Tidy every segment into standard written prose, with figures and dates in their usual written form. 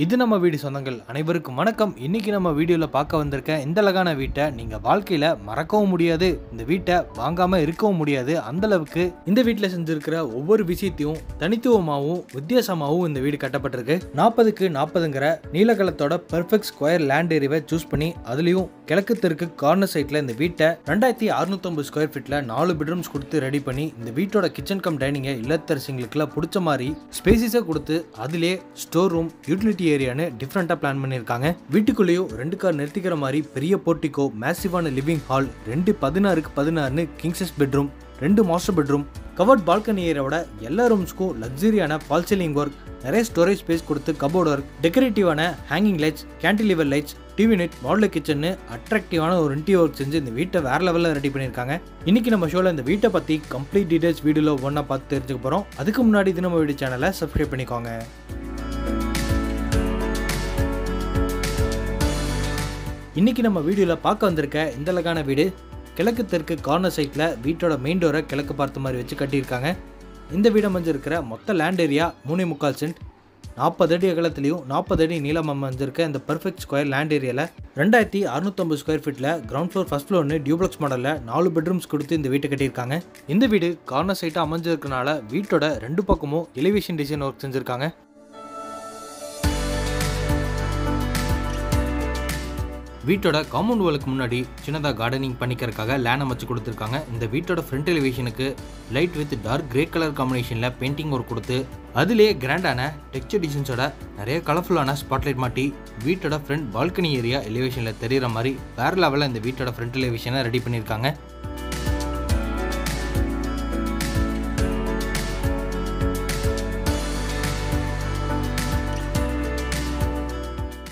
இது நம்ம வீடு சொந்தங்கள் அனைவருக்கும் வணக்கம். இன்னைக்கு நம்ம வீடியோல பார்க்க வந்திருக்க இந்த அழகான வீட்டை நீங்க வாழ்க்கையில மறக்கவும் முடியாது, இந்த வீட்டை வாங்காம இருக்கவும் முடியாது. அந்த அளவுக்கு இந்த வீட்டுல செஞ்சிருக்கிற ஒவ்வொரு விஷயத்தையும் தனித்துவமாகவும் வித்தியாசமாகவும் இந்த வீடு கட்டப்பட்டிருக்கு. 40க்கு 40ங்கிற நீலகலத்தோட பெர்ஃபெக்ட் ஸ்கொயர் லேண்ட் ஏரியாவை சூஸ் பண்ணி அதுலயும் கிழக்கு தெற்கு கார்னர் சைட்ல இந்த வீட்டை 2650 ஸ்கொயர் ஃபீட்ல 4 பெட்ரூம்ஸ் கொடுத்து ரெடி பண்ணி இந்த வீட்டோட கிச்சன் கம் டைனிங்கை இல்லத்தரசிங்களுக்குலாம் பிடிச்ச மாதிரி ஸ்பேசிஸை கொடுத்து அதிலே ஸ்டோர் ரூம், யூட்டிலிட்டி ஏரியான்னு டிஃபரெண்டா பிளான் பண்ணிருக்காங்க. வீட்டுக்குள்ளேயும் 2 கார் நிறுத்திக்கிற மாதிரி பெரிய போர்ட்டிகோ, மேசிவான லிவிங் ஹால், 2 16க்கு 16 king size bedroom, 2 master bedroom, covered balcony ஏரியாவோட எல்லா ரூம்ஸ்க்கும் லக்ஸரியான ஃபால் சீலிங் ஒர்க், நிறைய ஸ்டோரேஜ் ஸ்பேஸ் கொடுத்து கபோர்ட் ஒர்க், டெக்கரேட்டிவான hanging lights, cantilever lights, TV நெட், மாடலர் கிச்சன், அட்ராக்டிவான ஒரு இன்டீரியர் ஒர்க் செஞ்சு இந்த வீட்டை வேற லெவலில் ரெடி பண்ணியிருக்காங்க. இன்னைக்கு நம்ம ஷோல இந்த வீட்டை பத்தி கம்ப்ளீட் டீடைல்ஸ் வீடியோல ஒன்னா பார்த்து தெரிஞ்சுக்க போறோம். அதுக்கு முன்னாடி இது நம்ம வீடியோ சேனலை சப்ஸ்கிரைப் பண்ணிக்கோங்க. இன்னைக்கு நம்ம வீடியோல பார்க்க வந்திருக்க இந்த அழகான வீடு கிழக்கு தெற்கு கார்னர் சைட்ல வீட்டோட மெயின் டோரை கிழக்கு பார்த்த மாதிரி வச்சு கட்டியிருக்காங்க. இந்த வீடு அமைஞ்சிருக்கிற மொத்த லேண்ட் ஏரியா 3.25 சென்ட், 40 அடி அகலத்திலையும் 40 அடி நீளம் அமைஞ்சிருக்க இந்த பெர்ஃபெக்ட் ஸ்கொயர் லேண்ட் ஏரியால 2650 ஸ்கொயர் ஃபீட்ல கிரவுண்ட் ஃப்ளோர் ஃபர்ஸ்ட் ஃப்ளோர்னு டியூப்ளெக்ஸ் மாடல்ல 4 பெட்ரூம்ஸ் கொடுத்து இந்த வீட்டை கட்டியிருக்காங்க. இந்த வீடு கார்னர் சைட்டா அமைஞ்சிருக்கனால வீட்டோட 2 பக்கமும் எலிவேஷன் டிசைன் ஒர்க் செஞ்சிருக்காங்க. வீட்டோட காம்பவுண்ட் வாலுக்கு முன்னாடி சின்னதாக கார்டனிங் பண்ணிக்கிறதுக்காக லேண்ட் அமைச்சு கொடுத்துருக்காங்க. இந்த வீட்டோட ஃப்ரண்ட் எலிவேஷனுக்கு light with dark grey colour காம்பினேஷனில் பெயிண்டிங் ஒர்க் கொடுத்து அதுலேயே கிராண்டான டெக்ஸ்சர் டிசைன்ஸோட நிறைய கலர்ஃபுல்லான ஸ்பாட்லைட் மாட்டி வீட்டோட ஃப்ரண்ட் பால்கனி ஏரியா எலிவேஷனில் தெரிகிற மாதிரி வேற லெவலில் இந்த வீட்டோட ஃப்ரண்ட் எலிவேஷனை ரெடி பண்ணியிருக்காங்க.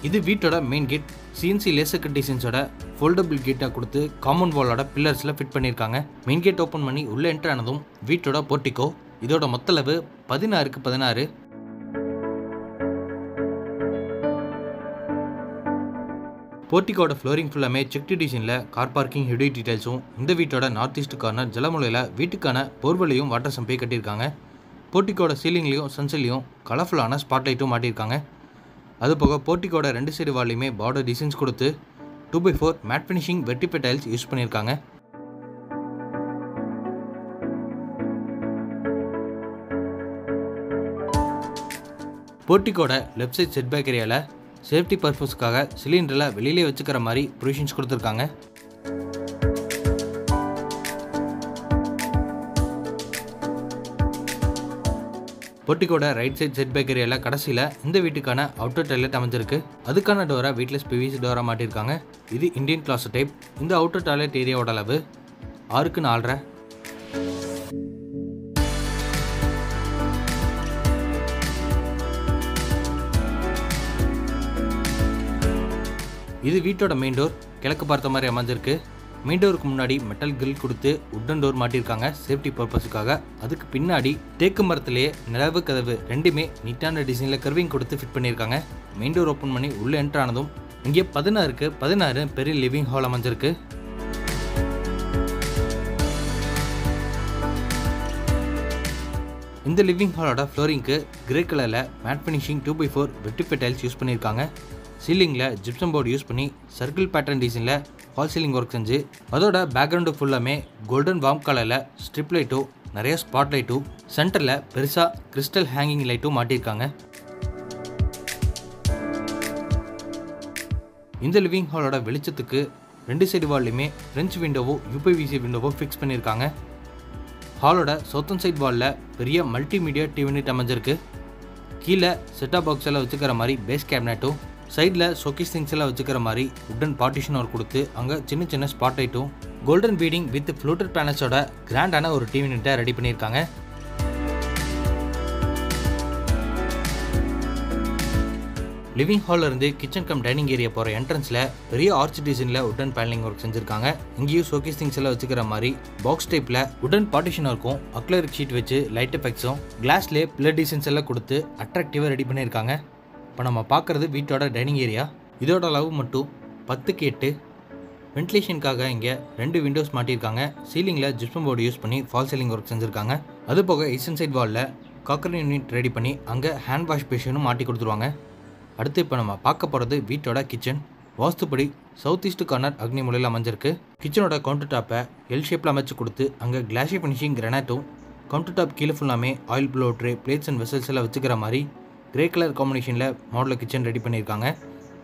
இது வீட்டோட main gate CNC laser cut டிசைன்ஸோட ஃபோல்டபிள் கேட்டாக கொடுத்து காம்பவுண்ட் வாலோட பில்லர்ஸில் ஃபிட் பண்ணியிருக்காங்க. மெயின் கேட் ஓப்பன் பண்ணி உள்ளே என்ட்ரு ஆனதும் வீட்டோட போர்ட்டிகோ. இதோட மொத்த அளவு 16க்கு 16. போர்ட்டிகோட ஃப்ளோரிங் ஃபுல்லாமே செக்டு டிசைனில் கார் பார்க்கிங் ஹெட் டீடைல்ஸும் இந்த வீட்டோட நார்த் ஈஸ்ட் கார்னர் ஜலமுலையில் வீட்டுக்கான போர்வெலையும் வாட்டர் சம்பையும் கட்டியிருக்காங்க. போர்ட்டிகோட சீலிங்லேயும் சன்சைட்லையும் கலர்ஃபுல்லான ஸ்பாட்லைட்டும் மாட்டியிருக்காங்க. அதுபோக போர்ட்டிகோட 2 சைடு வால்லையுமே பார்டர் டிசைன்ஸ் கொடுத்து 2x4 matt finishing வெர்டிஃபை tiles use பண்ணியிருக்காங்க. போர்ட்டிகோட லெஃப்ட் சைட் செட்பேக் ஏரியாவில் சேஃப்டி பர்பஸ்க்காக சிலிண்டரில் வெளியிலே வச்சுக்கிற மாதிரி ப்ரொவிஷன்ஸ் கொடுத்துருக்காங்க. போர்ட்டிகோட ரைட் சைட் செட் பேக் ஏரியாவில் கடைசியில் இந்த வீட்டுக்கான அவுட்டர் டாய்லெட் அமைஞ்சிருக்கு. அதுக்கான டோரை வீட்லெஸ் பிவிசி டோராக மாட்டியிருக்காங்க. இது இந்தியன் கிளாஸ் டைப். இந்த அவுட்டர் டாய்லெட் ஏரியாவோட அளவு 6க்கு 4.5. இது வீட்டோட மெயின் டோர் கிழக்கு பார்த்த மாதிரி அமைஞ்சிருக்கு. மெயின் டோருக்கு முன்னாடி மெட்டல் கிரில் கொடுத்து உட்டன் டோர் மாட்டியிருக்காங்க சேஃப்டி பர்பஸுக்காக. அதுக்கு பின்னாடி தேக்கு மரத்திலேயே நிலவு கதவு ரெண்டுமே நீட்டான டிசைனில் கர்விங் கொடுத்து ஃபிட் பண்ணியிருக்காங்க. மெயின் டோர் ஓப்பன் பண்ணி உள்ளே என்ட்ரு ஆனதும் இங்கே 16க்கு 16 பெரிய லிவிங் ஹால் அமைஞ்சிருக்கு. இந்த லிவிங் ஹாலோட ஃப்ளோரிங்க்கு கிரே கலரில் மேட் ஃபினிஷிங் 2x4 வெர்டிஃபை டைல்ஸ் யூஸ் பண்ணியிருக்காங்க. சீலிங்கில் ஜிப்சம் போர்டு யூஸ் பண்ணி சர்க்கிள் பேட்டர்ன் டிசைனில் ஃபால் சீலிங் ஒர்க் செஞ்சு அதோட பேக்ரவுண்டு ஃபுல்லாமே கோல்டன் வார்ம் கலரில் ஸ்ட்ரிப் லைட்டும் நிறைய ஸ்பாட் லைட்டும் சென்டரில் பெருசாக கிறிஸ்டல் ஹேங்கிங் லைட்டும் மாட்டியிருக்காங்க. இந்த லிவிங் ஹாலோட வெளிச்சத்துக்கு 2 சைடு வால்லையுமே ஃப்ரெஞ்ச் விண்டோவோ யூபிவிசி விண்டோவோ ஃபிக்ஸ் பண்ணியிருக்காங்க. ஹாலோட சவுத்தன் சைட் வாலில் பெரிய மல்டிமீடியா டிவி யூனிட் அமைஞ்சிருக்கு. கீழே செட்டாப் பாக்ஸ் எல்லாம் வச்சுக்கிற மாதிரி பேஸ் கேபினட்டும் சைடில் ஷோகேஸ் திங்ஸ் எல்லாம் வச்சுக்கிற மாதிரி உட்டன் பார்ட்டிஷன் ஒர்க் கொடுத்து அங்கே சின்ன சின்ன ஸ்பாட் லைட்டும் கோல்டன் பீடிங் வித் ஃப்ளூட்டட் பேனல்ஸோட கிராண்டான ஒரு டிவி யூனிட்டை ரெடி பண்ணியிருக்காங்க. லிவிங் ஹாலில் இருந்து கிச்சன் கம் டைனிங் ஏரியா போகிற என்ட்ரன்ஸில் பெரிய ஆர்ச் டிசைனில் உட்டன் பேனலிங் ஒர்க் செஞ்சுருக்காங்க. இங்கேயும் ஷோகேஸ் திங்ஸ் எல்லாம் வச்சுக்கிற மாதிரி பாக்ஸ் டைப்பில் உட்டன் பார்ட்டிஷன் ஒர்க்கும் அக்லரிக் ஷீட் வச்சு லைட் எஃபெக்ட்ஸும் கிளாஸ்லேயே பில்லர் டிசைன்ஸ் எல்லாம் கொடுத்து அட்ராக்டிவாக ரெடி பண்ணியிருக்காங்க. இப்போ நம்ம பார்க்குறது வீட்டோட டைனிங் ஏரியா. இதோட அளவு மட்டும் 10க்கு 8. வென்டிலேஷனுக்காக இங்கே 2 விண்டோஸ் மாட்டியிருக்காங்க. சீலிங்கில் ஜிப்சம் போர்டு யூஸ் பண்ணி ஃபால் சீலிங் ஒர்க் செஞ்சுருக்காங்க. அது போக ஈஸ்டர்ன் சைட் வாலில் காக்கர் யூனிட் ரெடி பண்ணி அங்கே ஹேண்ட் வாஷ் பேஷனும் மாட்டி கொடுத்துருவாங்க. அடுத்து இப்போ நம்ம பார்க்க போகிறது வீட்டோட கிச்சன். வாஸ்துப்படி சவுத் ஈஸ்ட் கார்னர் அக்னி மூலையில் அமைஞ்சிருக்கு. கிச்சனோட கவுண்டர் டாப்பை எல் ஷேப்பில் அமைச்சு கொடுத்து அங்கே கிளாஷி ஃபினிஷிங் கிரானைட்டும், கவுண்டர் டாப் கீழே ஃபுல்லாமே ஆயில் ப்ளோ ட்ரே, பிளேட்ஸ் அண்ட் வெசல்ஸ் எல்லாம் வச்சுக்கிற மாதிரி கிரே கலர் காம்பினேஷனில் மாடல் கிச்சன் ரெடி பண்ணியிருக்காங்க.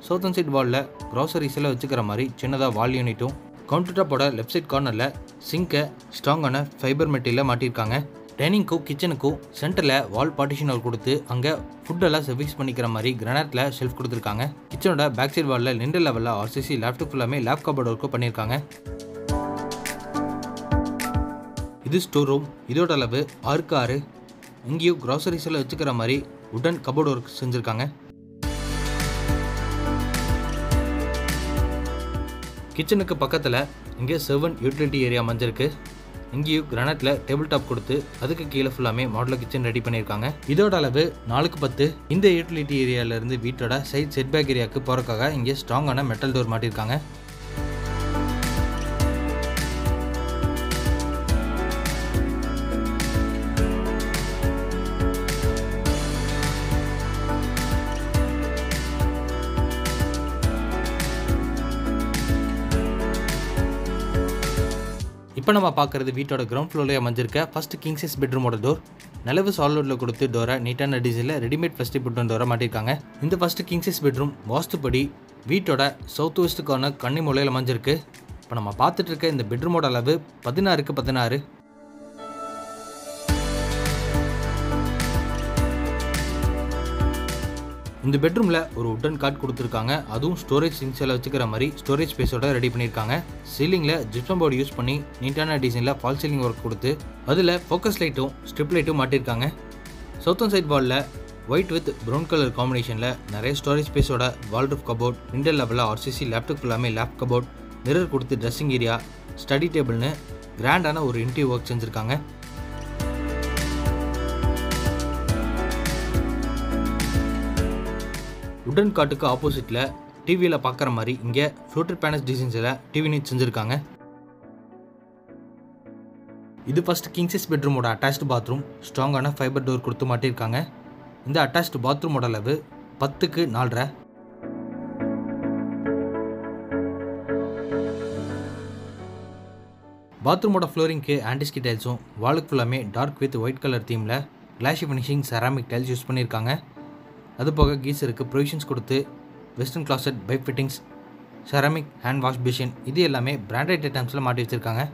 சவுத் அண்ட் சைட் வாலில் க்ராசரிஸ் எல்லாம் வச்சுக்கிற மாதிரி சின்னதாக வால் யூனிட்டும், கவுண்டர் டாப்போட லெஃப்ட் சைட் கார்னரில் சிங்கை ஸ்ட்ராங்கான ஃபைபர் மெட்டீரியலில் மாட்டியிருக்காங்க. டைனிங்க்கும் கிச்சனுக்கும் சென்டரில் வால் பார்ட்டிஷனர் கொடுத்து அங்கே ஃபுட்டெல்லாம் சர்வீஸ் பண்ணிக்கிற மாதிரி கிரானைட்டில் ஷெல்ஃப் கொடுத்துருக்காங்க. கிச்சனோட பேக் சைட் வாலில் லிண்டர் லெவலில் ஆர்சிசி லேப்டாப் ஃபுல்லாமே லேப் கபோர்ட் ஒர்க்கும் பண்ணியிருக்காங்க. இது ஸ்டோர் ரூம். இதோட அளவு 6x6. இங்கேயும் க்ராசரிஸ் எல்லாம் வச்சுக்கிற மாதிரி உடன் கபோர்ட் ஒர்க் செஞ்சுருக்காங்க. கிச்சனுக்கு பக்கத்தில் இங்கே சர்வன்ட் யூட்டிலிட்டி ஏரியா அமைஞ்சிருக்கு. இங்கேயும் கிரானைட்டில் டேபிள் டாப் கொடுத்து அதுக்கு கீழே ஃபுல்லாமே மாடல் கிச்சன் ரெடி பண்ணியிருக்காங்க. இதோட அளவு 4x10. இந்த யூட்டிலிட்டி ஏரியாவிலேருந்து வீட்டோட சைட் செட் பேக் ஏரியாவுக்கு போகிறக்காக இங்கே ஸ்ட்ராங்கான மெட்டல் டோர் மாட்டியிருக்காங்க. இப்போ நம்ம பார்க்குறது வீட்டோட கிரவுண்ட் ஃப்ளோர்லேயே அமைஞ்சிருக்க ஃபர்ஸ்ட் கிங் சைஸ் பெட்ரூமோட டோர். நிலவு சாலிட்ல கொடுத்து டோரை நீட்டான டிசைனில் ரெடிமேட் ஃபர்ஸ்ட் பெட்ரூம் டோரை மாட்டியிருக்காங்க. இந்த ஃபர்ஸ்ட் கிங் சைஸ் பெட்ரூம் வாஸ்துப்படி வீட்டோட சவுத் வெஸ்ட் கார்னர் கன்னி மூலையில் அமைஞ்சிருக்கு. இப்போ நம்ம பார்த்துட்டு இருக்க இந்த பெட்ரூமோட அளவு 16x16. இந்த பெட்ரூமில் ஒரு உட்டன் காட் கொடுத்துருக்காங்க. அதுவும் ஸ்டோரேஜ் திங்ஸ் எல்லாம் வச்சுக்கிற மாதிரி ஸ்டோரேஜ் ஸ்பேஸோட ரெடி பண்ணியிருக்காங்க. சீலிங்கில் ஜிப்சம் போர்டு யூஸ் பண்ணி நீட்டான டிசைனில் ஃபால் சீலிங் ஒர்க் கொடுத்து அதில் ஃபோக்கஸ் லைட்டும் ஸ்ட்ரிப் லைட்டும் மாட்டியிருக்காங்க. சவுத் அண்ட் சைட் வாலில் ஒயிட் வித் ப்ரௌன் கலர் காம்பினேஷனில் நிறைய ஸ்டோரேஜ் ஸ்பேஸோட வால்ரூஃப் கபோர்ட், விண்டர் லெவலில் ஆர்சிசி லேப்டாப் ஃபுல்லாமே லேப் கபோர்ட், மிரர் கொடுத்து ட்ரெஸ்ஸிங் ஏரியா, ஸ்டடி டேபிள்னு கிராண்டான ஒரு இன்டீரியர் ஒர்க் செஞ்சுருக்காங்க. உடன் காட்டுக்கு ஆப்போசிட்டில் டிவியில் பார்க்குற மாதிரி இங்கே ஃப்ளோட்டர் பேனல்ஸ் டிசைன்ஸில் டிவி நீட் செஞ்சுருக்காங்க. இது ஃபர்ஸ்ட் கிங் சைஸ் பெட்ரூமோட அட்டாச்டு பாத்ரூம். ஸ்ட்ராங்கான ஃபைபர் டோர் கொடுத்து மாட்டியிருக்காங்க. இந்த அட்டாச்டு பாத்ரூமோட அளவு 10x4.5. பாத்ரூமோட ஃப்ளோரிங்க்கு ஆன்டிஸ்கி டைல்ஸும், வாலுக்கு ஃபுல்லாமே டார்க் வித் ஒயிட் கலர் தீமில் glassy finishing ceramic tiles use பண்ணியிருக்காங்க. அதுபோக கீசருக்கு ப்ரொவிஷன்ஸ் கொடுத்து western closet, pipe fittings, ceramic hand wash basin இது எல்லாமே பிராண்டட் ஐட்டம்ஸில் மாட்டி வச்சுருக்காங்க.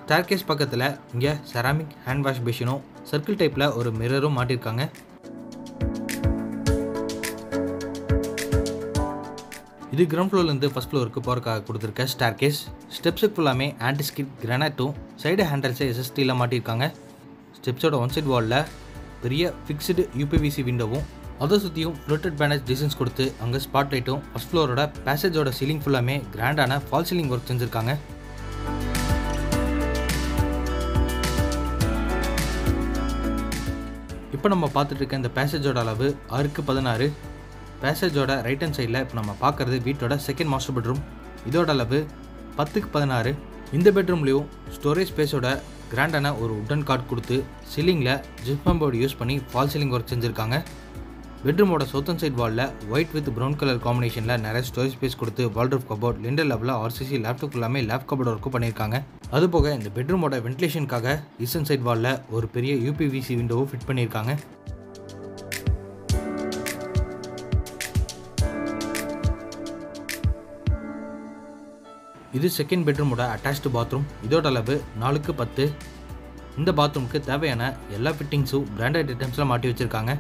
ஸ்டேர்கேஸ் பக்கத்தில் இங்கே செராமிக் ஹேண்ட் வாஷ் பேஷனும் சர்க்கிள் டைப்பில் ஒரு மிரரும் மாட்டியிருக்காங்க. இது கிரவுண்ட் ஃப்ளோர்லேருந்து ஃபர்ஸ்ட் ஃப்ளோருக்கு போகிறக்காக கொடுத்துருக்க ஸ்டேர்கேஸ். ஸ்டெப்ஸுக்கு ஃபுல்லாமே ஆன்டிஸ்கிட் கிரானைட்டும் சைடு ஹேண்டல்ஸை எஸ்எஸ்டியில் மாட்டியிருக்காங்க. ஸ்டெப்ஸோட ஒன் சைட் வாலில் பெரிய ஃபிக்ஸ்டு யூபிவிசி விண்டோவும், அதை சுற்றியும் ஃப்ளோட்டட் பேனல்ஸ் டிசைன்ஸ் கொடுத்து அங்கே ஸ்பாட் லைட்டும், ஃபர்ஸ்ட் ஃப்ளோரோட பேசேஜோட சீலிங் ஃபுல்லாமே கிராண்டான ஃபால் சீலிங் ஒர்க் செஞ்சுருக்காங்க. இப்போ நம்ம பார்த்துட்டு இருக்க இந்த பேசேஜோட அளவு 6x16. பேசேஜோட ரைட் ஹேண்ட் சைடில் இப்போ நம்ம பார்க்குறது வீட்டோட செகண்ட் மாஸ்டர் பெட்ரூம். இதோட அளவு 10x16. இந்த பெட்ரூம்லேயும் ஸ்டோரேஜ் ஸ்பேஸோட கிராண்டான ஒரு உட்டன் காட் கொடுத்து சீலிங்கில் ஜிப்சம் போர்டு யூஸ் பண்ணி ஃபால் சீலிங் ஒர்க் செஞ்சுருக்காங்க. பெட்ரூமோட சவுத் அண்ட் சைட் வாலில் ஒயிட் வித் ப்ரௌன் கலர் காம்பினேஷனில் நிறைய ஸ்டோரேஜ் ஸ்பேஸ் கொடுத்து வால்ரூஃப் கபோர்ட், லிண்டர் லெவலில் ஆர்சிசி லேப்டாப் எல்லாமே லேப் கபோர்ட் ஒர்க்கும் பண்ணியிருக்காங்க. அதுபோக இந்த பெட்ரூமோட வென்டிலேஷனுக்காக ஈஸ்டர்ன் சைட் வாலில் ஒரு பெரிய யூபிவிசி விண்டோவும் ஃபிட் பண்ணியிருக்காங்க. இது செகண்ட் பெட்ரூமோட அட்டாச்டு பாத்ரூம். இதோட அளவு 4x10. இந்த பாத்ரூமுக்கு தேவையான எல்லா ஃபிட்டிங்ஸும் பிராண்டட் ஐட்டம்ஸில் மாட்டி வச்சுருக்காங்க.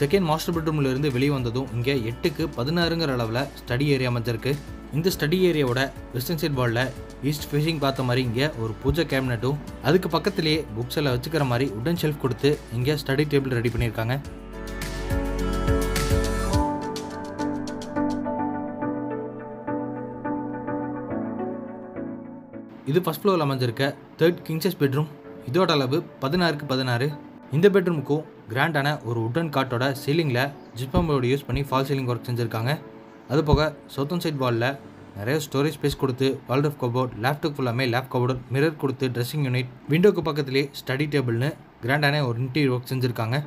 செகண்ட் மாஸ்டர் பெட்ரூம்ல இருந்து வெளியே வந்ததும் இங்கே 8x16ங்கிற அளவில் ஸ்டடி ஏரியா அமைஞ்சிருக்கு. இந்த ஸ்டடி ஏரியாவோட வெஸ்டர்ன் சைட் வாலில் ஈஸ்ட் ஃபேஸிங் பார்த்த மாதிரி இங்கே ஒரு பூஜை கேபினட்டும், அதுக்கு பக்கத்திலேயே புக்ஸ் எல்லாம் வச்சுக்கிற மாதிரி உடன் ஷெல்ஃப் கொடுத்து இங்கே ஸ்டடி டேபிள் ரெடி பண்ணியிருக்காங்க. இது ஃபர்ஸ்ட் ஃப்ளோரில் அமைஞ்சிருக்க தேர்ட் கிங் சைஸ் பெட்ரூம். இதோட அளவு 16க்கு 16. இந்த பெட்ரூமுக்கும் கிராண்டான ஒரு உட்டன் காட்டோட சீலிங்கில் ஜிப்சம் போர்டு யூஸ் பண்ணி ஃபால் சீலிங் ஒர்க் செஞ்சுருக்காங்க. அது போக சவுத்தன் சைட் வாலில் நிறைய ஸ்டோரேஜ் ஸ்பேஸ் கொடுத்து வால்ட்ரோப் கபோர்ட், லேப்டாப் ஃபுல்லாமே லேப் கபோர்ட், மிரர் கொடுத்து ட்ரெஸ்ஸிங் யூனிட், விண்டோக்கு பக்கத்துலேயே ஸ்டடி டேபிள்னு கிராண்டான ஒரு இன்டீரியர் ஒர்க் செஞ்சுருக்காங்க.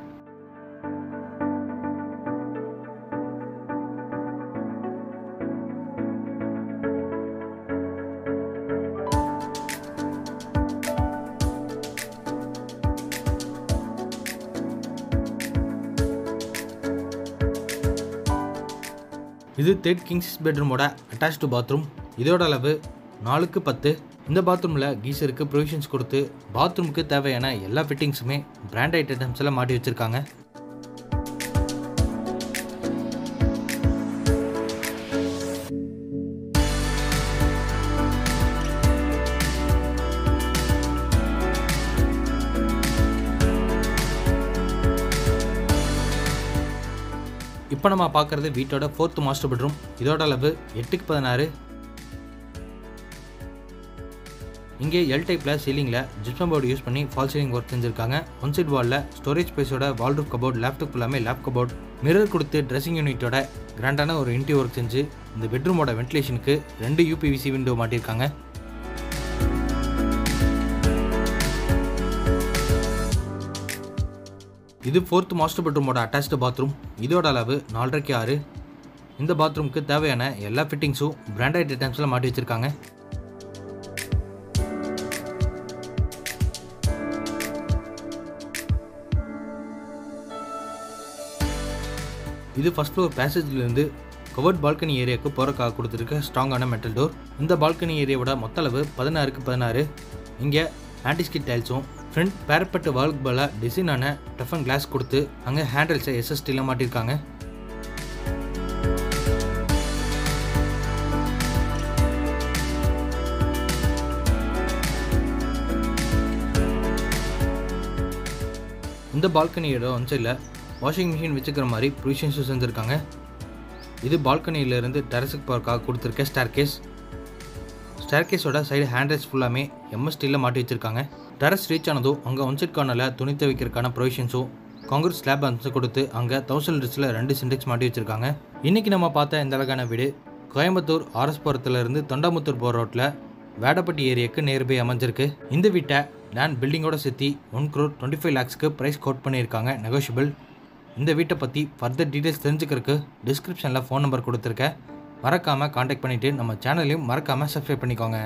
இது தேர்ட் கிங்ஸ் பெட்ரூமோட அட்டாச்டு பாத்ரூம். இதோட அளவு 4க்கு 10. இந்த பாத்ரூமில் கீசருக்கு ப்ரொவிஷன்ஸ் கொடுத்து பாத்ரூமுக்கு தேவையான எல்லா ஃபிட்டிங்ஸுமே பிராண்டட் ஐட்டம்ஸ் எல்லாம் மாட்டி வச்சுருக்காங்க. இப்போ நம்ம பார்க்குறது வீட்டோட 4th மாஸ்டர் பெட்ரூம். இதோட அளவு 8க்கு 16. இங்கே எல் டைப்பில் சீலிங்கில் ஜிப்சம் போர்டு யூஸ் பண்ணி ஃபால் சீலிங் ஒர்க் செஞ்சுருக்காங்க. ஒன் சைட் வாலில் ஸ்டோரேஜ் ஸ்பேஸோட வால்ட்ரோப் கபோர்ட், லேப்டாப் ஃபுல்லாமே லேப் கபோர்ட், மிரர் கொடுத்து ட்ரெஸ்ஸிங் யூனிட்டோட கிராண்டான ஒரு இன்டீரியர் ஒர்க் செஞ்சு இந்த பெட்ரூமோட வென்டிலேஷனுக்கு 2 யூபிவிசி விண்டோ மாட்டியிருக்காங்க. இது 4th மாஸ்டர் பெட்ரூமோட அட்டாச்டு பாத்ரூம். இதோட அளவு 4.5க்கு 6. இந்த பாத்ரூமுக்கு தேவையான எல்லா ஃபிட்டிங்ஸும் பிராண்டட் ஐட்டம்ஸில் மாட்டி வச்சுருக்காங்க. இது ஃபர்ஸ்ட் ஃப்ளோர் பேசேஜ்லேருந்து கவர்ட் பால்கனி ஏரியாவுக்கு போகிறக்காக கொடுத்துருக்க ஸ்ட்ராங்கான மெட்டல் டோர். இந்த பால்கனி ஏரியாவோட மொத்த அளவு 16க்கு 16. இங்கே ஆன்டிஸ்கிட் டைல்ஸும் ஃப்ரண்ட் பேரப்பட்ட வால்க்கு பதிலாக டிசைனான டஃபன் கிளாஸ் கொடுத்து அங்கே ஹேண்டில்ஸை எஸ்எஸ்டியில் மாட்டியிருக்காங்க. இந்த பால்கனியோட ஒன் சைடில் வாஷிங் மிஷின் வச்சுக்கிற மாதிரி ப்ரொவிஷன்ஸும் செஞ்சுருக்காங்க. இது பால்கனியிலேருந்து டெரஸுக்கு போகிறக்காக கொடுத்துருக்க ஸ்டேர்கேஸ். ஸ்டேர்கேஸோட சைடு ஹேண்ட்ரைஸ் ஃபுல்லாமே எம்எஸ்டியில் மாட்டி வச்சுருக்காங்க. டெரஸ் ரீச் ஆனதும் அங்கே ஒன் சைட் கார்னரில் துணி துவைக்கிறதுக்கான ப்ரொவிஷன்ஸும் காங்கிரீட் ஸ்லாப் அம்சம் கொடுத்து அங்கே 1000 லிட்டர்ஸில் 2 சிண்டெக்ஸ் மாட்டி வச்சுருக்காங்க. இன்றைக்கி நம்ம பார்த்த இந்த அழகான வீடு கோயம்புத்தூர் ஆர்எஸ்புரத்துலேருந்து தொண்டாமுத்தூர் போகிற ரோட்டில் வேடப்பட்டி ஏரியாவுக்கு நியர்பை அமைஞ்சிருக்கு. இந்த வீட்டை லேண்ட் பில்டிங்கோட சேர்த்து 1,25 lakhsக்கு ப்ரைஸ் கோட் பண்ணியிருக்காங்க, நெகோஷியபிள். இந்த வீட்டை பற்றி ஃபர்தர் டீட்டெயில்ஸ் தெரிஞ்சுக்கிறதுக்கு டிஸ்கிரிப்ஷனில் ஃபோன் நம்பர் கொடுத்துருக்கேன். மறக்காமல் காண்டாக்ட் பண்ணிவிட்டு நம்ம சேனலையும் மறக்காமல் சப்ஸ்கிரைப் பண்ணிக்கோங்க.